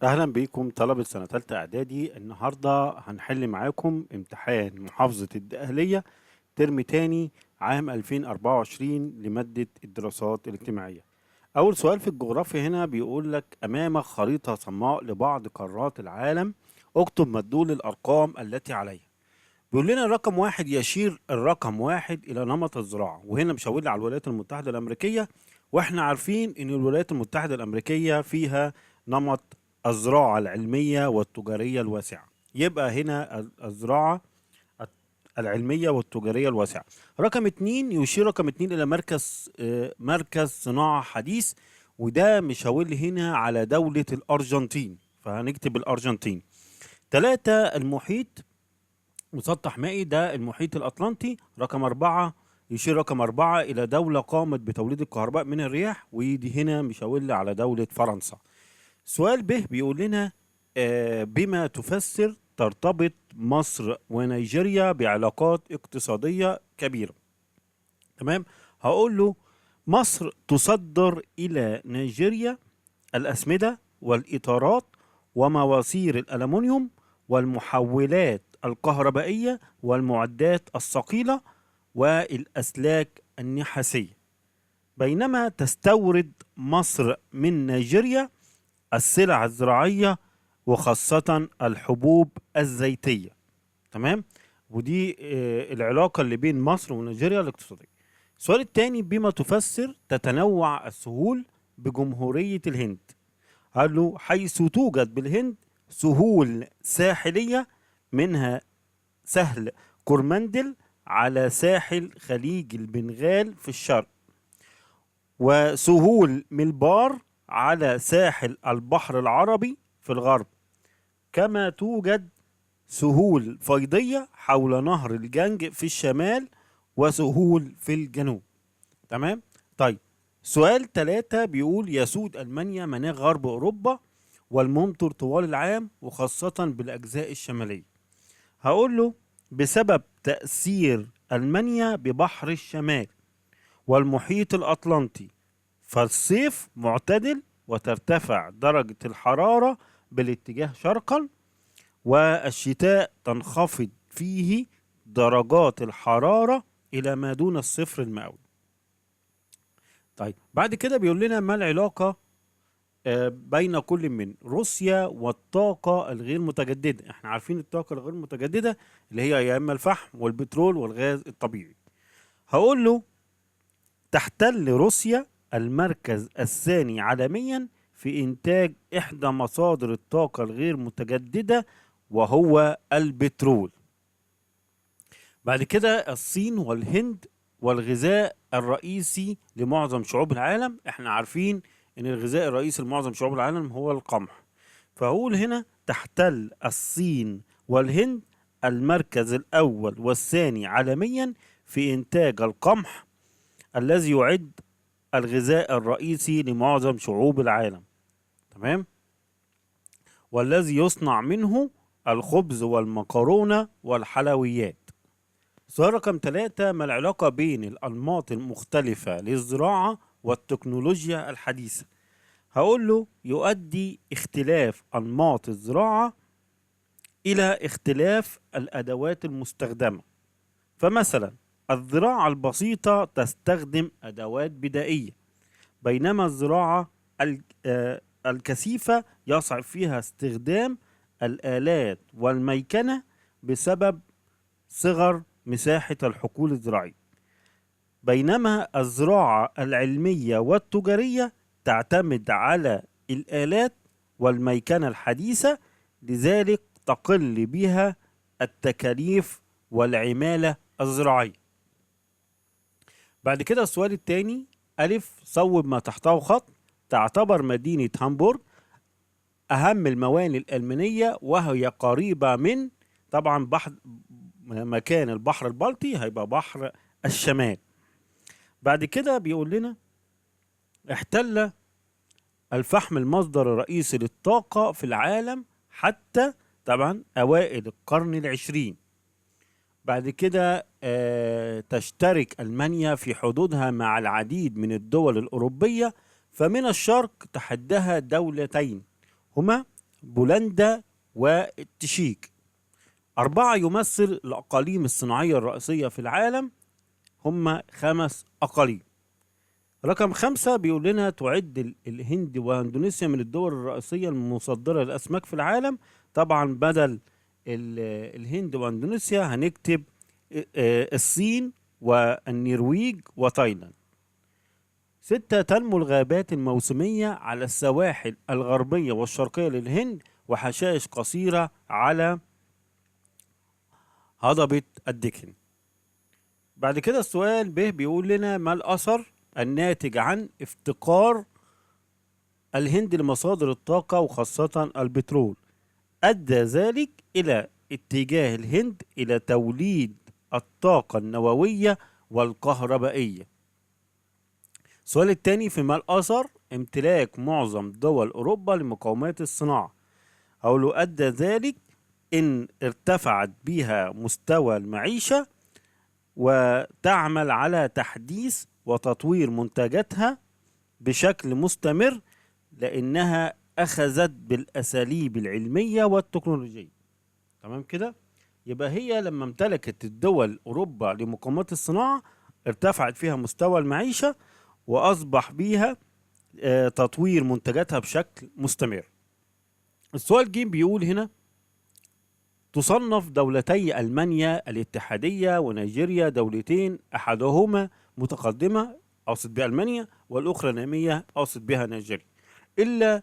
أهلا بيكم طلبة سنة تالتة إعدادي. النهاردة هنحل معاكم امتحان محافظة الدقهلية ترم تاني عام 2024 لمادة الدراسات الاجتماعية. أول سؤال في الجغرافيا هنا بيقول لك: أمامك خريطة صماء لبعض قارات العالم، اكتب مدلول الأرقام التي عليها. بيقول لنا رقم واحد يشير الرقم واحد إلى نمط الزراعة، وهنا مش هقول على الولايات المتحدة الأمريكية، واحنا عارفين إن الولايات المتحدة الأمريكية فيها نمط الزراعة العلمية والتجارية الواسعة. يبقى هنا الزراعة العلمية والتجارية الواسعة. رقم اتنين يشير رقم اتنين إلى مركز صناعة حديث، وده مش هقول هنا على دولة الأرجنتين، فهنكتب الأرجنتين. تلاتة المحيط مسطح مائي، ده المحيط الأطلنطي. رقم أربعة يشير رقم أربعة إلى دولة قامت بتوليد الكهرباء من الرياح، ودي هنا مش هقول على دولة فرنسا. سؤال ب بيقول لنا بما تفسر ترتبط مصر ونيجيريا بعلاقات اقتصادية كبيرة. تمام. هقول له مصر تصدر إلى نيجيريا الأسمدة والإطارات ومواسير الألمنيوم والمحولات الكهربائية والمعدات الثقيلة والأسلاك النحاسية، بينما تستورد مصر من نيجيريا السلع الزراعية وخاصة الحبوب الزيتية. تمام. ودي العلاقة اللي بين مصر ونيجيريا الاقتصادية. السؤال الثاني: بما تفسر تتنوع السهول بجمهورية الهند. قال له حيث توجد بالهند سهول ساحلية، منها سهل كورمندل على ساحل خليج البنغال في الشرق، وسهول ملبار على ساحل البحر العربي في الغرب، كما توجد سهول فيضية حول نهر الجنج في الشمال وسهول في الجنوب. تمام. طيب، سؤال ثلاثة بيقول يسود ألمانيا مناخ غرب أوروبا والممطر طوال العام وخاصة بالأجزاء الشمالية. هقول له بسبب تأثير ألمانيا ببحر الشمال والمحيط الأطلنطي، فالصيف معتدل وترتفع درجة الحرارة بالاتجاه شرقا، والشتاء تنخفض فيه درجات الحرارة إلى ما دون الصفر المئوي. طيب، بعد كده بيقول لنا ما العلاقة بين كل من روسيا والطاقة الغير متجددة. احنا عارفين الطاقة الغير متجددة اللي هي يا اما الفحم والبترول والغاز الطبيعي. هقول له تحتل روسيا المركز الثاني عالميا في انتاج احدى مصادر الطاقة الغير متجددة وهو البترول. بعد كده الصين والهند والغذاء الرئيسي لمعظم شعوب العالم. احنا عارفين ان الغذاء الرئيسي لمعظم شعوب العالم هو القمح، فهقول هنا تحتل الصين والهند المركز الأول والثاني عالميا في إنتاج القمح الذي يعد الغذاء الرئيسي لمعظم شعوب العالم. تمام. والذي يصنع منه الخبز والمكرونة والحلويات. سؤال رقم ثلاثة: ما العلاقة بين الأنماط المختلفة للزراعة والتكنولوجيا الحديثة؟ هقول له يؤدي اختلاف أنماط الزراعة إلى اختلاف الأدوات المستخدمة. فمثلا الزراعة البسيطة تستخدم أدوات بدائية، بينما الزراعة الكثيفة يصعب فيها استخدام الآلات والميكنة بسبب صغر مساحة الحقول الزراعية. بينما الزراعة العلمية والتجارية تعتمد على الآلات والميكنة الحديثة، لذلك تقل بها التكاليف والعمالة الزراعية. بعد كده السؤال الثاني: ألف صوب ما تحته خط. تعتبر مدينة هامبورغ أهم الموانئ الألمانية وهي قريبة من، طبعا بحر، مكان البحر البلطي هيبقى بحر الشمال. بعد كده بيقول لنا احتل الفحم المصدر الرئيسي للطاقة في العالم حتى طبعا أوائل القرن العشرين. بعد كده تشترك ألمانيا في حدودها مع العديد من الدول الأوروبية، فمن الشرق تحدها دولتين هما بولندا والتشيك. 4 يمثل الأقاليم الصناعية الرئيسية في العالم، هم 5 أقاليم. رقم 5 بيقول لنا تعد الهند وإندونيسيا من الدول الرئيسية المصدرة للأسماك في العالم. طبعا بدل الهند وإندونيسيا هنكتب الصين والنرويج وتايلاند. 6 تنمو الغابات الموسمية على السواحل الغربية والشرقية للهند، وحشائش قصيرة على هضبة الدكن. بعد كده السؤال ب بيقول لنا ما الأثر الناتج عن افتقار الهند لمصادر الطاقة وخاصة البترول؟ أدى ذلك إلى اتجاه الهند إلى توليد الطاقة النووية والكهربائية. السؤال الثاني، فيما الأثر امتلاك معظم دول أوروبا لمقومات الصناعة؟ أو له أدى ذلك إن ارتفعت بها مستوى المعيشة وتعمل على تحديث وتطوير منتجاتها بشكل مستمر، لأنها أخذت بالأساليب العلمية والتكنولوجية. تمام كده؟ يبقى هي لما امتلكت الدول أوروبا لمقومات الصناعة ارتفعت فيها مستوى المعيشة وأصبح بيها تطوير منتجاتها بشكل مستمر. السؤال ج بيقول هنا تصنف دولتي ألمانيا الاتحادية ونيجيريا دولتين أحدهما متقدمة أقصد بها ألمانيا والأخرى نامية أقصد بها نيجيريا، إلا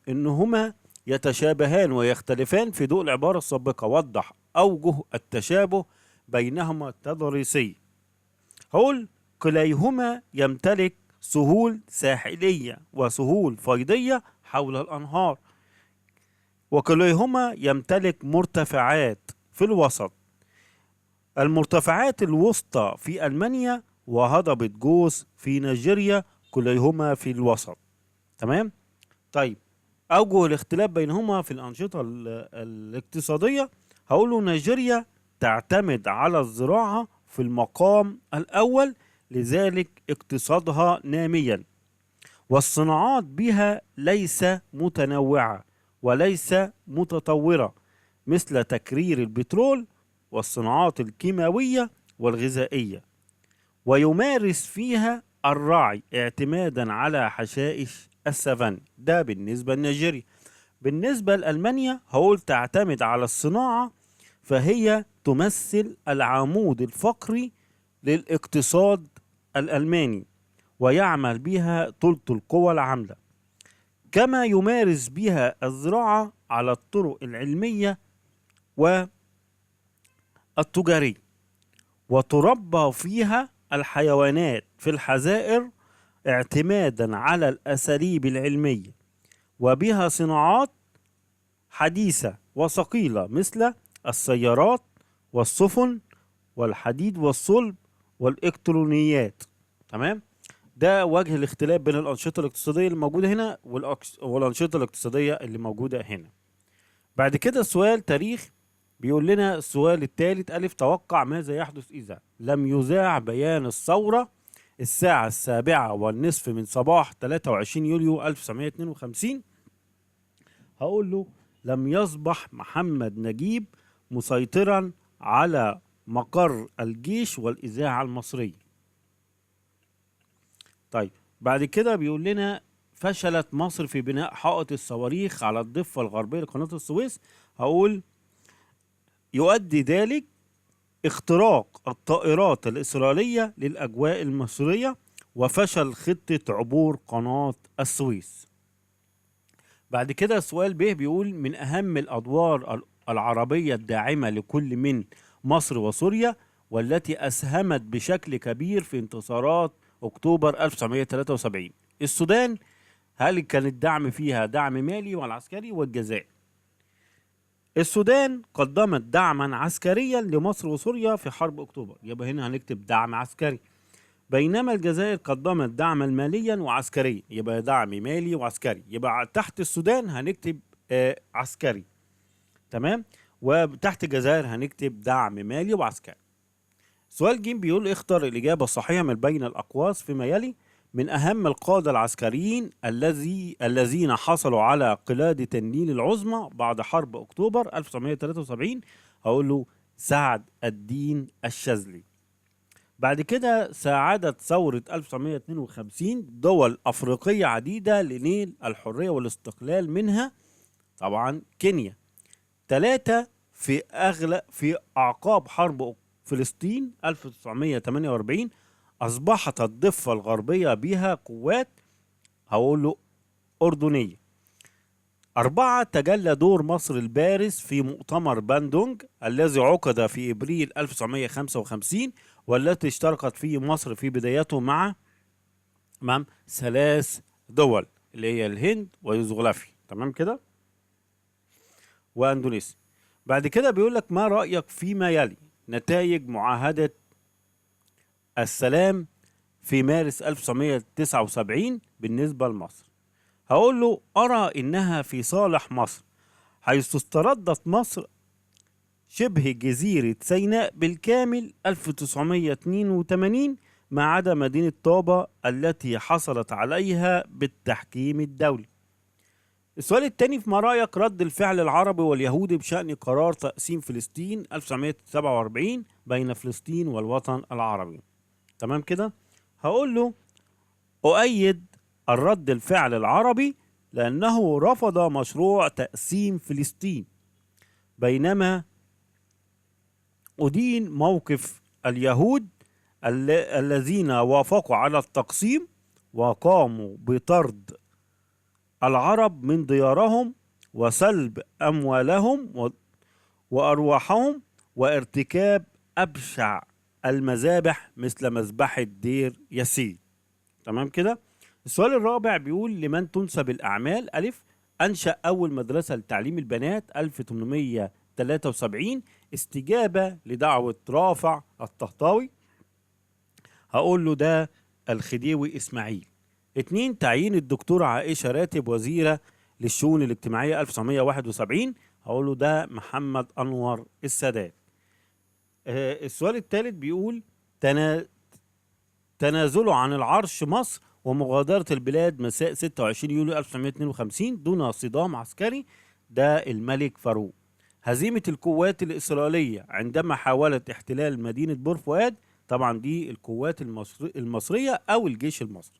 إنهما يتشابهان ويختلفان في ضوء العبارة السابقة. وضح أوجه التشابه بينهما التضاريسي. هقول كليهما يمتلك سهول ساحلية وسهول فيضية حول الأنهار، وكليهما يمتلك مرتفعات في الوسط. المرتفعات الوسطى في ألمانيا وهضبة جوز في نيجيريا كليهما في الوسط. تمام؟ طيب أوجه الاختلاف بينهما في الأنشطة الاقتصادية. هقوله نيجيريا تعتمد على الزراعة في المقام الأول، لذلك اقتصادها ناميا، والصناعات بها ليس متنوعة وليس متطورة مثل تكرير البترول والصناعات الكيماوية والغذائية، ويمارس فيها الرعي اعتمادا على حشائش السافان. ده بالنسبة لنيجيريا. بالنسبة لألمانيا هقول تعتمد على الصناعة، فهي تمثل العمود الفقري للاقتصاد الألماني ويعمل بها ثلث القوى العاملة، كما يمارس بها الزراعة على الطرق العلمية والتجارية، وتربى فيها الحيوانات في الحظائر اعتمادا على الأساليب العلمية، وبها صناعات حديثة وثقيلة مثل السيارات والسفن والحديد والصلب والإلكترونيات. تمام؟ ده وجه الاختلاف بين الأنشطة الاقتصادية اللي موجودة هنا والأنشطة الاقتصادية اللي موجودة هنا. بعد كده السؤال تاريخ بيقول لنا السؤال الثالث ألف، توقع ماذا يحدث إذا لم يذاع بيان الثورة الساعة 7:30 من صباح 23 يوليو 1952؟ هقول له لم يصبح محمد نجيب مسيطرا على مقر الجيش والإذاعة المصرية. طيب بعد كده بيقول لنا فشلت مصر في بناء حائط الصواريخ على الضفة الغربية لقناة السويس. هقول يؤدي ذلك اختراق الطائرات الإسرائيلية للأجواء المصرية وفشل خطة عبور قناة السويس. بعد كده السؤال ب بيقول من أهم الأدوار العربية الداعمة لكل من مصر وسوريا والتي أسهمت بشكل كبير في انتصارات أكتوبر 1973. السودان هل كان الدعم فيها دعم مالي ولا عسكري؟ والجزائر. السودان قدمت دعما عسكريا لمصر وسوريا في حرب أكتوبر، يبقى هنا هنكتب دعم عسكري. بينما الجزائر قدمت دعما ماليا وعسكريا، يبقى دعم مالي وعسكري، يبقى تحت السودان هنكتب عسكري. تمام؟ وتحت الجزائر هنكتب دعم مالي وعسكري. سؤال ج بيقول اختر الإجابة الصحيحة من بين الأقواس فيما يلي. من أهم القادة العسكريين الذين حصلوا على قلادة النيل العظمى بعد حرب أكتوبر 1973. هقول له سعد الدين الشاذلي. بعد كده ساعدت ثورة 1952 دول أفريقية عديدة لنيل الحرية والاستقلال، منها طبعا كينيا. 3 في أعقاب حرب فلسطين 1948 أصبحت الضفة الغربية بها قوات هقول له أردنية. 4 تجلى دور مصر البارز في مؤتمر باندونج الذي عقد في إبريل 1955، والتي اشتركت فيه مصر في بدايته مع 3 دول اللي هي الهند ويوغوسلافيا، تمام كده، واندونيسيا. بعد كده بيقول لك ما رأيك فيما يلي نتائج معاهدة السلام في مارس 1979 بالنسبة لمصر. هقول له أرى إنها في صالح مصر، حيث استردت مصر شبه جزيرة سيناء بالكامل 1982 ما عدا مدينة طابة التي حصلت عليها بالتحكيم الدولي. السؤال الثاني، في ما رأيك رد الفعل العربي واليهودي بشأن قرار تقسيم فلسطين 1947 بين فلسطين والوطن العربي؟ تمام كده. هقول له أؤيد الرد الفعل العربي لأنه رفض مشروع تقسيم فلسطين، بينما أدين موقف اليهود الذين وافقوا على التقسيم وقاموا بطرد العرب من ديارهم وسلب أموالهم وأرواحهم وارتكاب أبشع المذابح مثل مذبحة دير ياسين. تمام كده. السؤال الرابع بيقول لمن تنسب الأعمال؟ ألف، أنشأ أول مدرسة لتعليم البنات 1873 استجابة لدعوة رافع الطهطاوي. هقول له ده الخديوي إسماعيل. 2، تعيين الدكتورة عائشة راتب وزيرة للشؤون الاجتماعية 1971. هقول له ده محمد أنور السادات. السؤال الثالث بيقول تنازله عن العرش مصر ومغادرة البلاد مساء 26 يوليو 1952 دون صدام عسكري، ده الملك فاروق. هزيمة القوات الإسرائيلية عندما حاولت احتلال مدينة بور فؤاد، طبعا دي القوات المصرية أو الجيش المصري.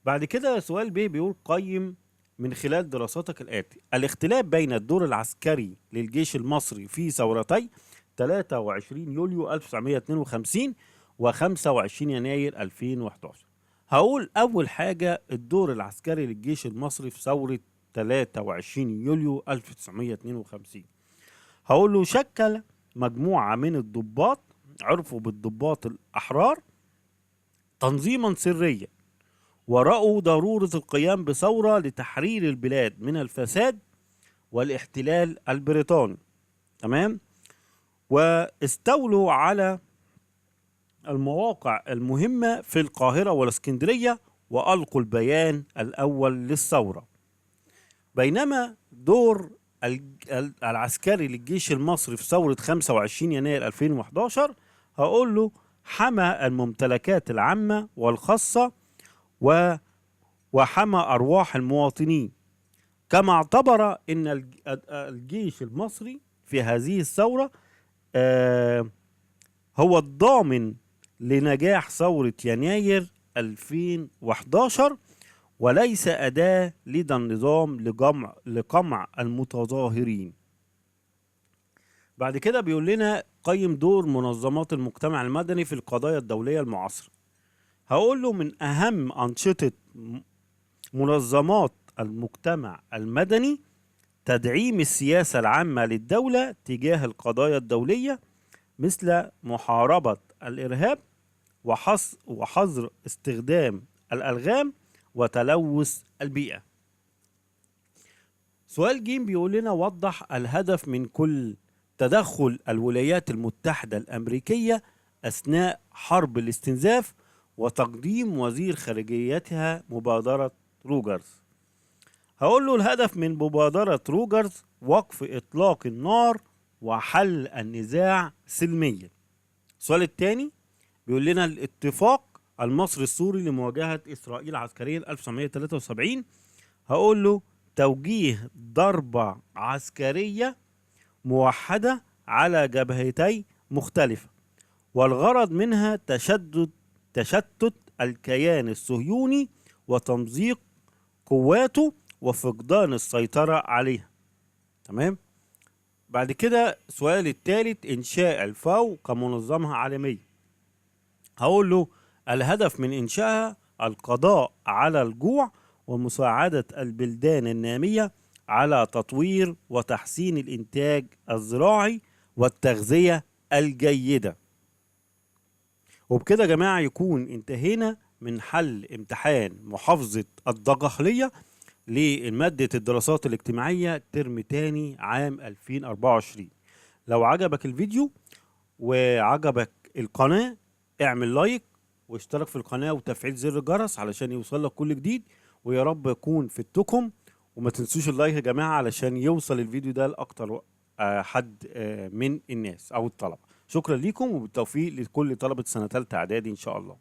بعد كده سؤال ب بيقول قيم من خلال دراساتك الآتي الاختلاف بين الدور العسكري للجيش المصري في ثورتي 23 يوليو 1952 و25 يناير 2011. هقول أول حاجة الدور العسكري للجيش المصري في ثورة 23 يوليو 1952. هقول له شكل مجموعة من الضباط عرفوا بالضباط الأحرار تنظيما سريا، ورأوا ضرورة القيام بثورة لتحرير البلاد من الفساد والاحتلال البريطاني. تمام. واستولوا على المواقع المهمة في القاهرة والاسكندرية وألقوا البيان الأول للثورة. بينما دور العسكري للجيش المصري في ثورة 25 يناير 2011 هقول له حمى الممتلكات العامة والخاصة وحمى أرواح المواطنين، كما اعتبر أن الجيش المصري في هذه الثورة هو الضامن لنجاح ثورة يناير 2011 وليس أداة لدى النظام لقمع المتظاهرين. بعد كده بيقول لنا قيم دور منظمات المجتمع المدني في القضايا الدولية المعاصرة. هقول له من أهم أنشطة منظمات المجتمع المدني تدعيم السياسة العامة للدولة تجاه القضايا الدولية مثل محاربة الإرهاب وحظر استخدام الألغام وتلوث البيئة. سؤال جيم بيقول لنا وضح الهدف من كل تدخل الولايات المتحدة الأمريكية أثناء حرب الاستنزاف وتقديم وزير خارجيتها مبادرة روجرز. هقول له الهدف من مبادرة روجرز وقف إطلاق النار وحل النزاع سلميا. السؤال الثاني بيقول لنا الاتفاق المصري السوري لمواجهة إسرائيل عسكريا 1973. هقول له توجيه ضربة عسكرية موحدة على جبهتي مختلفة، والغرض منها تشتت الكيان الصهيوني وتمزيق قواته وفقدان السيطرة عليها. تمام. بعد كده السؤال الثالث، إنشاء الفاو كمنظمة عالمية. هقول له الهدف من إنشائها القضاء على الجوع ومساعدة البلدان النامية على تطوير وتحسين الإنتاج الزراعي والتغذية الجيدة. وبكده يا جماعة يكون انتهينا من حل امتحان محافظة الدقهلية لمادة الدراسات الاجتماعية ترم تاني عام 2024. لو عجبك الفيديو وعجبك القناة اعمل لايك واشترك في القناة وتفعيل زر الجرس علشان يوصل لك كل جديد، ويا رب يكون فدتكم. وما تنسوش اللايك يا جماعة علشان يوصل الفيديو ده لأكتر حد من الناس أو الطلبة. شكرا ليكم وبالتوفيق لكل طلبة سنة تالتة إعدادي إن شاء الله.